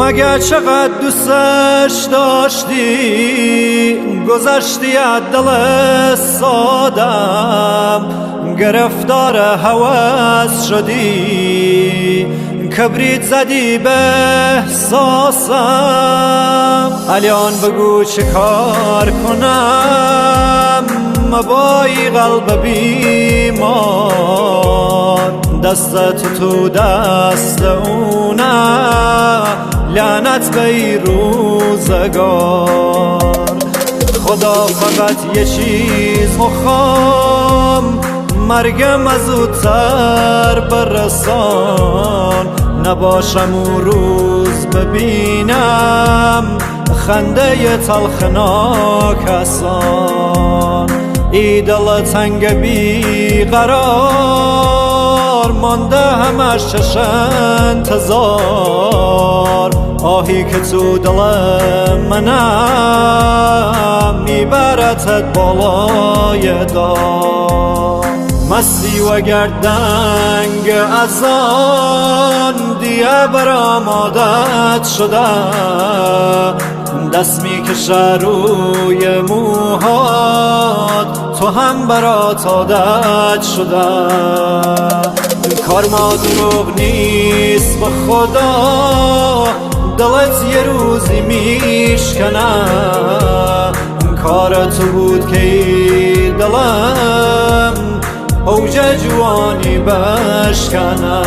مگه چقدر دوستش داشتی گذشتی از دل سادم گرفتار هوس شدی کبریت زدی به احساسم الان بگو چه کار کنم مبایی قلب بیمار دست تو دست اونه لعنت به این روزگار خدا فقط یه چیز مخوام مرگم از زودتر برسان نباشم اون روز ببینم خنده تلخ ناکسان ای دل تنگ بی قرار مانده همش چش انتظار آهی که تو دل منم میبرتت بالای دار مستی و گردنگ از آن دیگه برام عادت شده دست میکشه روی موهات تو هم برات عادت شده کار ما دروغ نیست به خدا دلت یه روزی میشکنه کار تو بود که دلم اوج جوانی بشکنه